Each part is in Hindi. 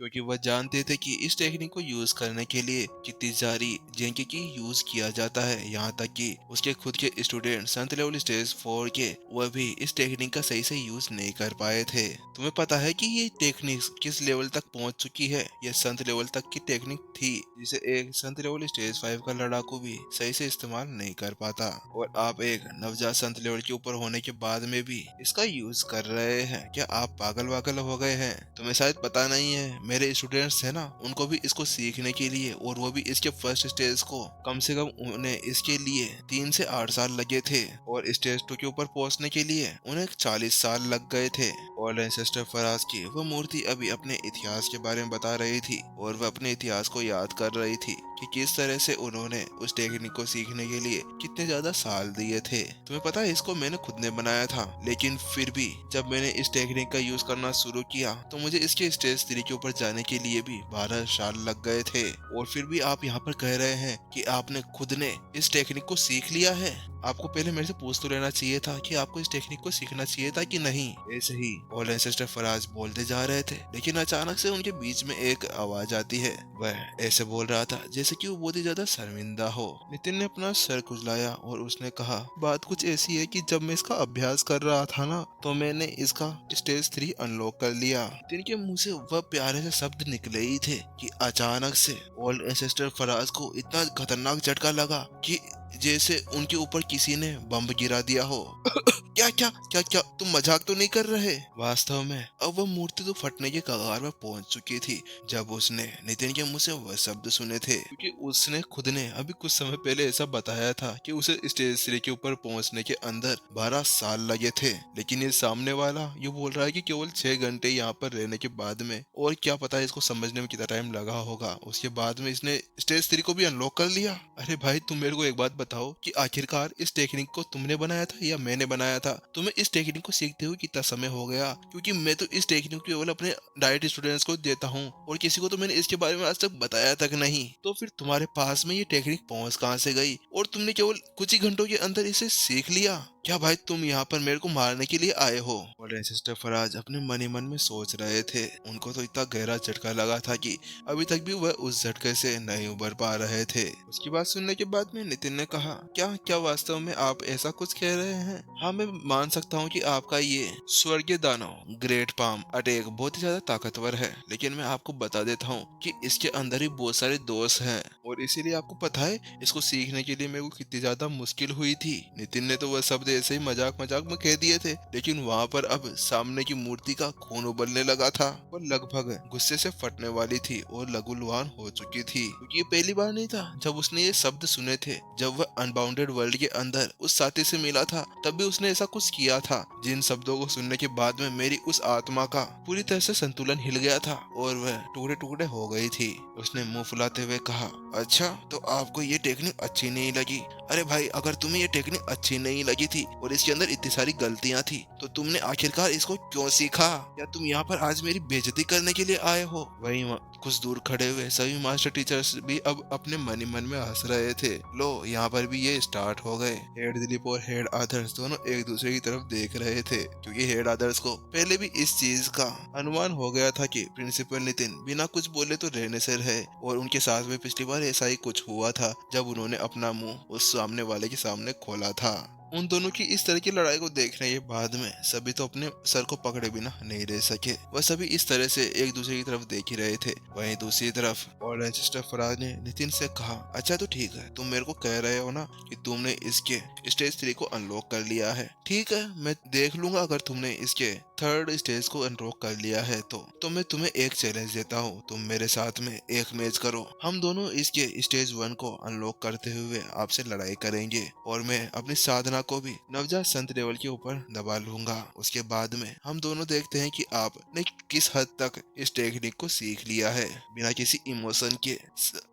क्योंकि वह जानते थे कि इस टेक्निक को यूज करने के लिए कितनी सारी जेंके की यूज किया जाता है। यहाँ तक कि उसके खुद के स्टूडेंट संत लेवल स्टेज 4 के वह भी इस टेक्निक का सही से यूज नहीं कर पाए थे। तुम्हें पता है कि ये टेक्निक किस लेवल तक पहुंच चुकी है? यह संत लेवल तक की टेक्निक थी जिसे एक संत लेवल स्टेज 5 का लड़ाकू भी सही से इस्तेमाल नहीं कर पाता, और आप एक नवजात संत लेवल के ऊपर होने के बाद में भी इसका यूज कर रहे हैं। क्या आप पागल वागल हो गए हैं? तुम्हें शायद पता नहीं है, मेरे स्टूडेंट्स है ना, उनको भी इसको सीखने के लिए और वो भी इसके फर्स्ट स्टेज को कम से कम उन्हें इसके लिए 3 से 8 साल लगे थे, और स्टेज 2 के ऊपर पहुंचने के लिए उन्हें 40 साल लग गए थे। और एंसेस्टर फराज की वो मूर्ति अभी अपने इतिहास के बारे में बता रही थी, और वह अपने इतिहास को याद कर रही थी कि किस तरह से उन्होंने उस टेक्निक को सीखने के लिए कितने ज्यादा साल दिए थे। तुम्हें पता है, इसको मैंने खुद ने बनाया था, लेकिन फिर भी जब मैंने इस टेक्निक का यूज करना शुरू किया तो मुझे इसके स्टेज 3 के ऊपर जाने के लिए भी 12 साल लग गए थे। और फिर भी आप यहाँ पर कह रहे हैं कि आपने खुद ने इस टेक्निक को सीख लिया है। आपको पहले मेरे से पूछ तो लेना चाहिए था कि आपको इस टेक्निक को सीखना चाहिए था कि नहीं। ऐसे ही ऑल एंसेस्टर फराज बोलते जा रहे थे, लेकिन अचानक से उनके बीच में एक आवाज आती है। वह ऐसे बोल रहा था जैसे कि वो बहुत ही ज्यादा शर्मिंदा हो। नितिन ने अपना सर खुजलाया और उसने कहा, बात कुछ ऐसी है कि जब मैं इसका अभ्यास कर रहा था ना, तो मैंने इसका स्टेज 3 अनलॉक कर लिया। नितिन के मुंह से वह प्यारे से शब्द निकले ही थे कि अचानक से ऑल एंसेस्टर फराज को इतना खतरनाक झटका लगा कि जैसे उनके ऊपर किसी ने बम गिरा दिया हो। क्या क्या क्या क्या तुम मजाक तो नहीं कर रहे? वास्तव में अब वह मूर्ति तो फटने के कगार पर पहुंच चुकी थी जब उसने नितिन के मुंह से वह शब्द सुने थे, क्योंकि उसने खुद ने अभी कुछ समय पहले ऐसा बताया था कि उसे स्टेज 3 के ऊपर पहुंचने के अंदर 12 साल लगे थे। लेकिन ये सामने वाला ये बोल रहा है कि केवल 6 घंटे यहाँ पर रहने के बाद में, और क्या पता है इसको समझने में कितना टाइम लगा होगा, उसके बाद में इसने स्टेज 3 को भी अनलॉक कर लिया। अरे भाई, तुम मेरे को एक बात बताओ कि आखिरकार इस टेक्निक को तुमने बनाया था या मैंने बनाया था? तुम्हें इस टेक्निक को सीखते हुए कितना समय हो गया? क्योंकि मैं तो इस टेक्निक को केवल अपने डाइट स्टूडेंट्स को देता हूँ, और किसी को तो मैंने इसके बारे में आज तक बताया तक नहीं। तो फिर तुम्हारे पास में ये टेक्निक पहुंच कहाँ से गई, और तुमने केवल कुछ ही घंटों के अंदर इसे सीख लिया? क्या भाई, तुम यहाँ पर मेरे को मारने के लिए आए हो? और सिस्टर फराज अपने मन ही मन में सोच रहे थे। उनको तो इतना गहरा झटका लगा था कि अभी तक भी वह उस झटके से नहीं उबर पा रहे थे। उसकी बात सुनने के बाद में नितिन ने कहा, क्या क्या वास्तव में आप ऐसा कुछ कह रहे हैं? हाँ, मैं मान सकता हूँ कि आपका ये स्वर्गीय दानव ग्रेट पाम अटैक बहुत ही ज्यादा ताकतवर है, लेकिन मैं आपको बता देता हूँ कि इसके अंदर ही बहुत सारे दोष हैं, और इसीलिए आपको पता है इसको सीखने के लिए मेरे को कितनी ज्यादा मुश्किल हुई थी। नितिन ने तो वह शब्द ऐसे ही मजाक मजाक में कह दिए थे, लेकिन वहाँ पर अब सामने की मूर्ति का खून उबलने लगा था। वह लगभग गुस्से से फटने वाली थी और लहूलुहान हो चुकी थी, क्योंकि ये पहली बार नहीं था जब उसने ये शब्द सुने थे। जब वह अनबाउंडेड वर्ल्ड के अंदर उस साथी से मिला था तब भी उसने ऐसा कुछ किया था, जिन शब्दों को सुनने के बाद में मेरी उस आत्मा का पूरी तरह से संतुलन हिल गया था और वह टुकड़े टुकड़े हो गई थी। उसने मुंह फुलाते हुए कहा, अच्छा तो आपको ये टेक्निक अच्छी नहीं लगी? अरे भाई, अगर तुम्हें ये टेक्निक अच्छी नहीं लगी थी और इसके अंदर इतनी सारी गलतियां थी, तो तुमने आखिरकार इसको क्यों सीखा? या तुम यहाँ पर आज मेरी बेइज्जती करने के लिए आए हो? वहीं कुछ दूर खड़े हुए सभी मास्टर टीचर्स भी अब अपने मन ही मन में हंस रहे थे। लो, यहाँ पर भी ये स्टार्ट हो गए। हेड दिलीप और हेड आदर्श दोनों एक दूसरे की तरफ देख रहे थे, क्योंकि हेड आदर्श को पहले भी इस चीज का अनुमान हो गया था कि प्रिंसिपल नितिन बिना कुछ बोले तो रहने से रहे, और उनके साथ में पिछली बार ऐसा ही कुछ हुआ था जब उन्होंने अपना मुंह उस सामने वाले के सामने खोला था। उन दोनों की इस तरह की लड़ाई को देखने के बाद में सभी तो अपने सर को पकड़े बिना नहीं रह सके। वह सभी इस तरह से एक दूसरे की तरफ देख ही रहे थे। वहीं दूसरी तरफ और एंसेस्टर फराज ने नितिन से कहा, अच्छा तो ठीक है, तुम मेरे को कह रहे हो ना कि तुमने इसके स्टेज 3 को अनलॉक कर लिया है। ठीक है, मैं देख लूंगा। अगर तुमने इसके थर्ड स्टेज को अनलॉक कर लिया है तो मैं तुम्हें एक चैलेंज देता हूँ। तुम मेरे साथ में एक मैच करो। हम दोनों इसके स्टेज 1 को अनलॉक करते हुए आपसे लड़ाई करेंगे, और मैं अपनी साधना को भी नवजात संत लेवल के ऊपर दबा लूंगा। उसके बाद में हम दोनों देखते हैं कि आपने किस हद तक इस टेक्निक को सीख लिया है बिना किसी इमोशन के।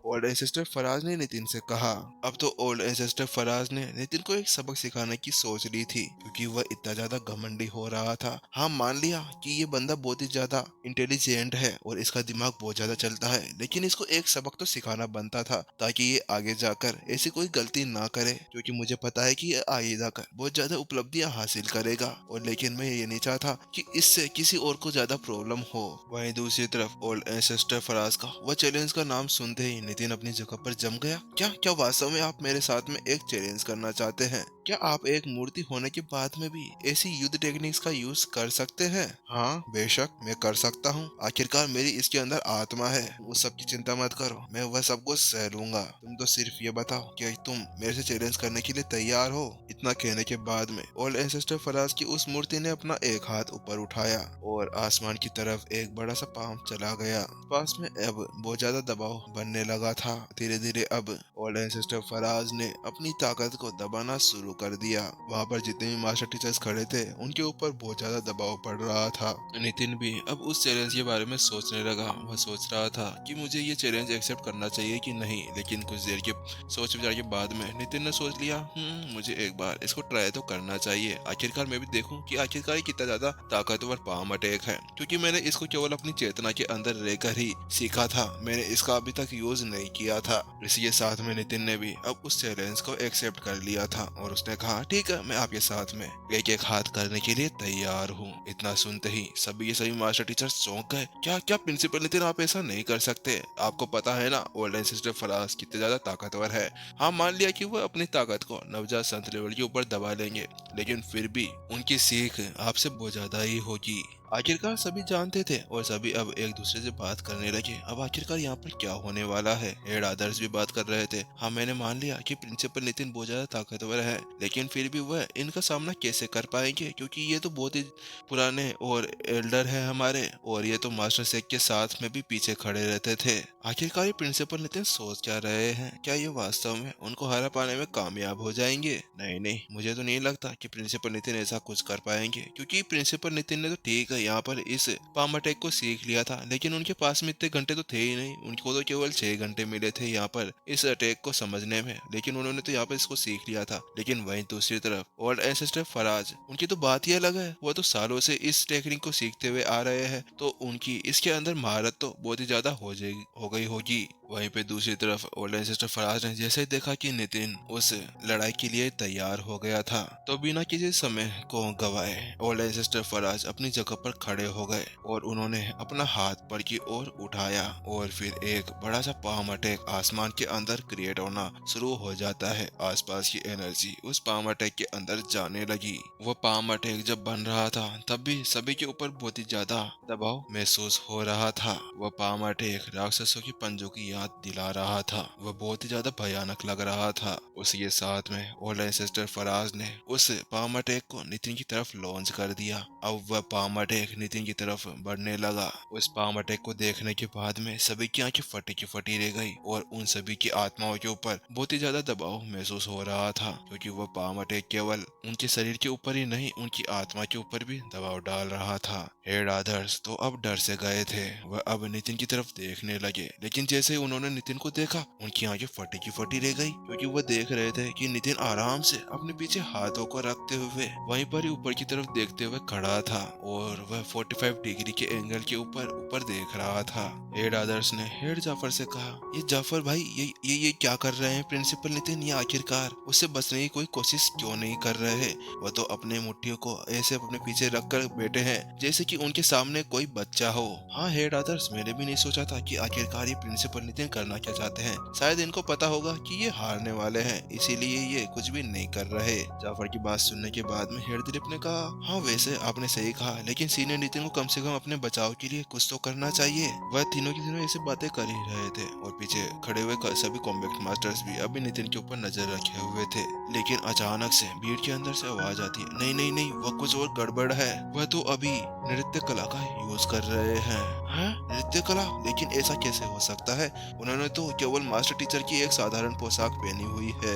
ओल्ड एंसेस्टर फराज ने नितिन से कहा। अब तो ओल्ड एंसेस्टर फराज ने नितिन को एक सबक सिखाने की सोच ली थी, क्योंकि वह इतना ज्यादा घमंडी हो रहा था। हाँ, हम मान लिया कि ये बंदा बहुत ही ज्यादा इंटेलिजेंट है और इसका दिमाग बहुत ज्यादा चलता है, लेकिन इसको एक सबक तो सिखाना बनता था ताकि ये आगे जाकर ऐसी कोई गलती ना करे, क्योंकि मुझे पता है कि ये आगे जाकर बहुत ज्यादा उपलब्धियां हासिल करेगा। और लेकिन मैं ये नहीं चाहता कि इससे किसी और को ज्यादा प्रॉब्लम हो। वहीं दूसरी तरफ ओल्ड एंसेस्टर फराज का वह चैलेंज का नाम सुनते ही नितिन अपनी जगह पर जम गया। क्या क्या वास्तव में आप मेरे साथ में एक चैलेंज करना चाहते हैं? क्या आप एक मूर्ति होने के बाद में भी ऐसी युद्ध टेक्निक्स का यूज कर सकते हैं? हाँ बेशक मैं कर सकता हूँ, आखिरकार मेरी इसके अंदर आत्मा है। उस सब की चिंता मत करो, मैं वह सब कुछ सह लूंगा। तुम तो सिर्फ ये बताओ कि तुम मेरे से चैलेंज करने के लिए तैयार हो। इतना कहने के बाद में ओल्ड एंसेस्टर फराज की उस मूर्ति ने अपना एक हाथ ऊपर उठाया और आसमान की तरफ एक बड़ा सा पाम चला गया। पास में अब बहुत ज्यादा दबाव बनने लगा था। धीरे धीरे अब ओल्ड एंसेस्टर फराज ने अपनी ताकत को दबाना शुरू कर दिया। वहाँ पर जितने भी मास्टर टीचर्स खड़े थे उनके ऊपर बहुत ज्यादा दबाव पड़ रहा था। नितिन भी अब उस चैलेंज के बारे में सोचने लगा। वह सोच रहा था कि मुझे ये चैलेंज एक्सेप्ट करना चाहिए कि नहीं, लेकिन कुछ देर के सोच विचार के बाद में नितिन ने सोच लिया मुझे एक बार इसको ट्राई तो करना चाहिए। आखिरकार मैं भी देखूं कि आखिरकार ये कितना ज्यादा ताकतवर पाम अटैक है, क्योंकि मैंने इसको केवल अपनी चेतना के अंदर रहकर ही सीखा था, मैंने इसका अभी तक यूज नहीं किया था। इसी के साथ में नितिन ने भी अब उस चैलेंज को एक्सेप्ट कर लिया था और उसने कहा ठीक है, मैं आपके साथ में एक एक हाथ करने के लिए तैयार हूँ। इतना सुनते ही सभी के सभी मास्टर टीचर्स चौंक गए। क्या क्या प्रिंसिपल नितिन, आप ऐसा नहीं कर सकते, आपको पता है ना ओल्ड एंसेस्टर फराज कितने ज्यादा ताकतवर है। हाँ मान लिया कि वो अपनी ताकत को नवजात संत लेवल के ऊपर दबा लेंगे, लेकिन फिर भी उनकी सीख आपसे बहुत ज्यादा ही होगी। आखिरकार सभी जानते थे और सभी अब एक दूसरे से बात करने लगे। अब आखिरकार यहाँ पर क्या होने वाला है? हेड आदर्श भी बात कर रहे थे। हाँ मैंने मान लिया कि प्रिंसिपल नितिन बहुत ज्यादा ताकतवर है, लेकिन फिर भी वह इनका सामना कैसे कर पाएंगे, क्योंकि ये तो बहुत ही पुराने और एल्डर है हमारे, और ये तो मास्टर शेख के साथ में भी पीछे खड़े रहते थे। आखिरकार ये प्रिंसिपल नितिन सोच क्या रहे हैं? क्या ये वास्तव में उनको हरा पाने में कामयाब हो जाएंगे? नहीं नहीं, मुझे तो नहीं लगता कि प्रिंसिपल नितिन ऐसा कुछ कर पाएंगे, क्योंकि प्रिंसिपल नितिन ने तो ठीक है यहाँ पर इस पाम अटैक को सीख लिया था, लेकिन उनके पास में इतने घंटे तो थे ही नहीं। उनको तो केवल 6 घंटे मिले थे यहाँ पर इस अटैक को समझने में, लेकिन उन्होंने तो यहाँ पर इसको सीख लिया था। लेकिन वहीं दूसरी तरफ ओल्ड एंसेस्टर फराज, उनकी तो बात ही अलग है। वो तो सालों से इस टेक्निक को सीखते हुए आ रहे हैं, तो उनकी इसके अंदर महारत तो बहुत ही ज्यादा हो गई होगी। वहीं पे दूसरी तरफ ओल्ड एंसेस्टर फराज ने जैसे ही देखा कि नितिन उस लड़ाई के लिए तैयार हो गया था, तो बिना किसी समय को गवाए ओल्ड एंसेस्टर फराज अपनी जगह पर खड़े हो गए और उन्होंने अपना हाथ पर की ओर उठाया और फिर एक बड़ा सा पाम अटैक आसमान के अंदर क्रिएट होना शुरू हो जाता है। आसपास की एनर्जी उस पाम अटैक के अंदर जाने लगी। वो पाम अटैक जब बन रहा था तब भी सभी के ऊपर बहुत ही ज्यादा दबाव महसूस हो रहा था। वह पाम अटैक राक्षसों की पंजों की याद दिला रहा था। वह बहुत ही ज्यादा भयानक लग रहा था। उसी के साथ में ओल्ड एंसेस्टर फराज ने उस पाम अटैक को नितिन की तरफ लॉन्च कर दिया। अब वह पाम अटैक नितिन की तरफ बढ़ने लगा। उस पाम अटैक को देखने के बाद में सभी की आंखें फटी की फटी रह गई और उन सभी की आत्माओं के ऊपर बहुत ही ज्यादा दबाव महसूस हो रहा था, क्योंकि वह पाम अटैक केवल उनके शरीर के ऊपर ही नहीं उनकी आत्मा के ऊपर भी दबाव डाल रहा था। हेड आदर्श तो अब डर से गए थे। वह अब नितिन की तरफ देखने लगे, लेकिन जैसे ही उन्होंने नितिन को देखा उनकी आंखें फटी की फटी रह गई, क्योंकि वह देख रहे थे कि नितिन आराम से अपने पीछे हाथों को रखते हुए वहीं पर ही ऊपर की तरफ देखते हुए खड़ा था और वह 45 डिग्री के एंगल के ऊपर ऊपर देख रहा था। हेड आदर्श ने हेड जाफर से कहा, ये जाफर भाई ये क्या कर रहे हैं प्रिंसिपल नितिन? ये आखिरकार उससे बचने की कोई कोशिश क्यों नहीं कर रहे हैं? वह तो अपने मुट्ठियों को ऐसे अपने पीछे रख कर बैठे हैं जैसे कि उनके सामने कोई बच्चा हो। हाँ हेड आदर्श, मैंने भी नहीं सोचा था कि आखिरकार ये प्रिंसिपल नितिन करना क्या चाहते हैं। शायद इनको पता होगा कि ये हारने वाले हैं, इसीलिए ये कुछ भी नहीं कर रहे। जाफर की बात सुनने के बाद में हेड दिलीप ने कहा, हाँ वैसे आपने सही कहा, लेकिन सीनियर नितिन को कम से कम अपने बचाव के लिए कुछ तो करना चाहिए। वह तीनों की तीनों ऐसे बातें कर ही रहे थे और पीछे खड़े हुए सभी कॉम्बैक्ट मास्टर्स भी अभी नितिन के ऊपर नजर रखे हुए थे। लेकिन अचानक से भीड़ के अंदर से आवाज आती है, नहीं नहीं नहीं, वह कुछ और गड़बड़ है, वह तो अभी नृत्य कला का यूज कर रहे हैं। है नृत्य कला, लेकिन ऐसा कैसे हो सकता है? उन्होंने तो केवल मास्टर टीचर की एक साधारण पोशाक पहनी हुई है।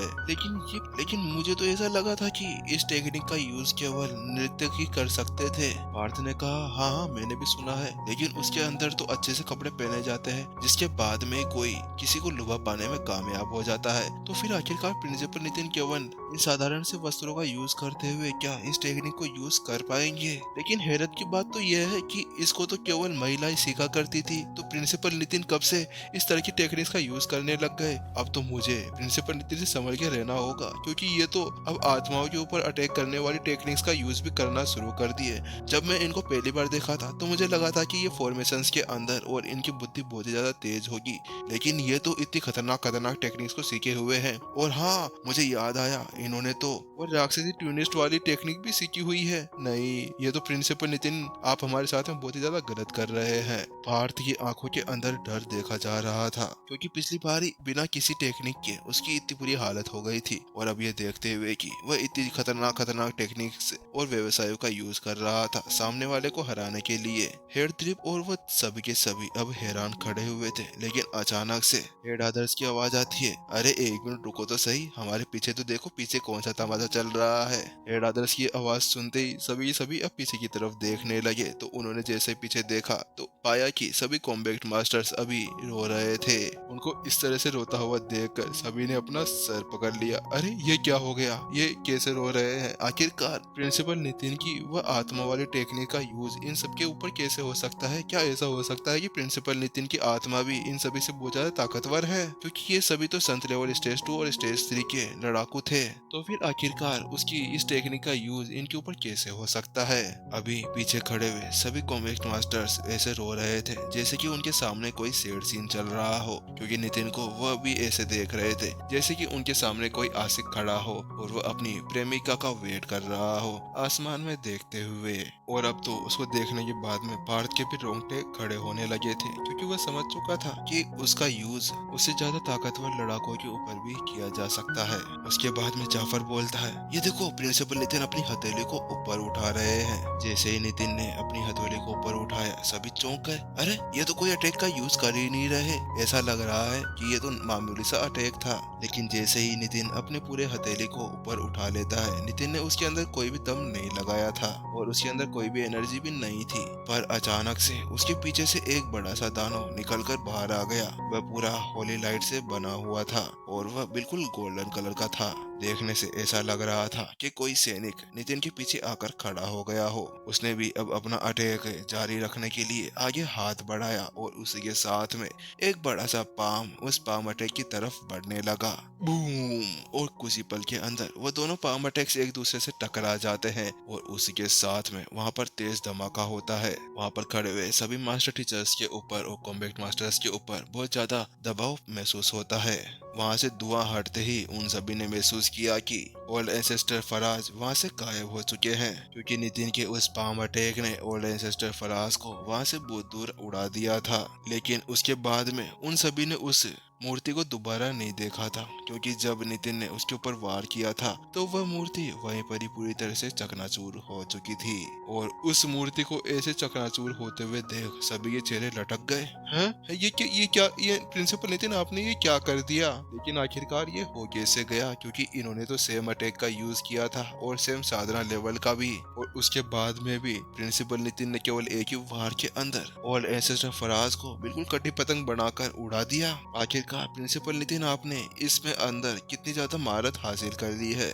लेकिन मुझे तो ऐसा लगा था कि इस टेक्निक का यूज केवल नृत्य ही कर सकते थे। पार्थ ने कहा, हाँ हाँ मैंने भी सुना है, लेकिन उसके अंदर तो अच्छे से कपड़े पहने जाते हैं जिसके बाद में कोई किसी को लुभा पाने में कामयाब हो जाता है। तो फिर आखिरकार प्रिंसिपल नितिन केवल इन साधारण से वस्त्रों का यूज करते हुए क्या इस टेक्निक को यूज कर पाएंगे? लेकिन हैरत की बात तो यह है कि इसको तो केवल महिलाएं सीखा करती थी, तो प्रिंसिपल नितिन कब से इस तरह की टेक्निक्स का यूज करने लग गए? अब तो मुझे प्रिंसिपल नितिन से संभल के रहना होगा, क्योंकि ये तो अब आत्माओं के ऊपर अटैक करने वाली टेक्निक्स का यूज भी करना शुरू कर दिए। जब मैं इनको पहली बार देखा था तो मुझे लगा था कि ये फॉर्मेशंस के अंदर और इनकी बुद्धि बहुत ही ज्यादा तेज होगी, लेकिन ये तो इतनी खतरनाक खतरनाक टेक्निक्स को सीखे हुए हैं। और हाँ, मुझे याद आया, इन्होंने तो वो राक्षसी ट्यूनिस्ट वाली टेक्निक भी सीखी हुई है। नहीं, ये तो प्रिंसिपल नितिन आप हमारे साथ में बहुत ही ज्यादा गलत कर रहे हैं। पार्थ की आंखों के अंदर डर देखा जा रहा था, क्योंकि पिछली बार ही बिना किसी टेक्निक के उसकी इतनी बुरी हालत हो गई थी, और अब ये देखते हुए कि वह इतनी खतरनाक खतरनाक टेक्निक्स और व्यवसायों का यूज कर रहा था सामने वाले को हराने के लिए। हेड द्रीप और वह सभी के सभी अब हैरान खड़े हुए थे, लेकिन अचानक से हेड आदर्श की आवाज आती है, अरे एक मिनट रुको तो सही, हमारे पीछे तो देखो, पीछे कौन सा तमाशा चल रहा है। हेड आदर्श की आवाज सुनते ही सभी अब पीछे की तरफ देखने लगे, तो उन्होंने जैसे पीछे देखा तो पाया कि सभी कॉम्बैट मास्टर्स अभी रो रहे थे। उनको इस तरह से रोता हुआ देखकर सभी ने अपना सर पकड़ लिया। अरे ये क्या हो गया, ये कैसे रो रहे हैं? आखिरकार प्रिंसिपल नितिन की वह आत्मा वाली टेक्निक का यूज इन सब के ऊपर कैसे हो सकता है? क्या ऐसा हो सकता है कि प्रिंसिपल नितिन की आत्मा भी इन सभी से बहुत ज्यादा ताकतवर है? क्योंकि ये सभी तो संत लेवल स्टेज 2 और स्टेज 3 के लड़ाकू थे, तो फिर आखिरकार उसकी इस टेक्निक का यूज इनके ऊपर कैसे हो सकता है? अभी पीछे खड़े हुए सभी कॉम्बैट मास्टर्स ऐसे रो रहे थे जैसे कि उनके सामने कोई सैड सीन चल रहा हो, क्योंकि नितिन को वह भी ऐसे देख रहे थे जैसे कि उनके सामने कोई आशिक खड़ा हो और वह अपनी प्रेमिका का वेट कर रहा हो आसमान में देखते हुए। और अब तो उसको देखने के बाद में पार्थ के भी रोंगटे खड़े होने लगे थे, क्योंकि वह समझ चुका था कि उसका यूज उससे ज्यादा ताकतवर लड़ाकों के ऊपर भी किया जा सकता है। उसके बाद में जाफर बोलता है, ये देखो प्रिंसिपल नितिन अपनी हथेली को ऊपर उठा रहे हैं। जैसे ही नितिन ने अपनी हथेली को ऊपर उठाया सभी चौंक गए। अरे ये तो कोई अटैक का यूज कर ही नहीं रहे, ऐसा लग रहा है कि ये तो मामूली सा अटैक था। लेकिन जैसे ही नितिन अपने पूरे हथेली को ऊपर उठा लेता है, नितिन ने उसके अंदर कोई भी दम नहीं लगाया था और उसके अंदर कोई भी एनर्जी भी नहीं थी, पर अचानक से उसके पीछे से एक बड़ा सा दानव निकलकर बाहर आ गया। वह पूरा होली लाइट से बना हुआ था और वह बिल्कुल गोल्डन कलर का था। देखने से ऐसा लग रहा था कि कोई सैनिक नितिन के पीछे आकर खड़ा हो गया हो। उसने भी अब अपना अटैक जारी रखने के लिए आगे हाथ बढ़ाया और उसी के साथ में एक बड़ा सा पाम उस पाम अटैक की तरफ बढ़ने लगा। बूम! और कुछ ही पल के अंदर वो दोनों पाम अटैक्स एक दूसरे से टकरा जाते हैं और उसी के साथ में वहाँ पर तेज धमाका होता है। वहाँ पर खड़े हुए सभी मास्टर टीचर्स के ऊपर और कॉम्बैट मास्टर्स के ऊपर बहुत ज्यादा दबाव महसूस होता है। वहाँ से धुआं हटते ही उन सभी ने महसूस किया कि ओल्ड एंसेस्टर फराज वहाँ से गायब हो चुके हैं, क्योंकि नितिन के उस पाम अटैक ने ओल्ड एंसेस्टर फराज को वहाँ से बहुत दूर उड़ा दिया था। लेकिन उसके बाद में उन सभी ने उस मूर्ति को दोबारा नहीं देखा था, क्योंकि जब नितिन ने उसके ऊपर वार किया था तो वह मूर्ति वहीं पर ही पूरी तरह से चकनाचूर हो चुकी थी। और उस मूर्ति को ऐसे चकनाचूर होते हुए देख सभी के चेहरे लटक गए। हैं? ये प्रिंसिपल नितिन आपने ये क्या कर दिया? लेकिन आखिरकार ये हो कैसे गया, क्योंकि इन्होंने तो सेम अटैक का यूज किया था और सेम साधना लेवल का भी, और उसके बाद में भी प्रिंसिपल नितिन ने केवल एक ही वार के अंदर ओल्ड एंसेस्टर फराज को बिल्कुल कटी पतंग बनाकर उड़ा दिया। आखिरकार प्रिंसिपल नितिन आपने इसमें अंदर कितनी ज्यादा महारत हासिल कर ली है?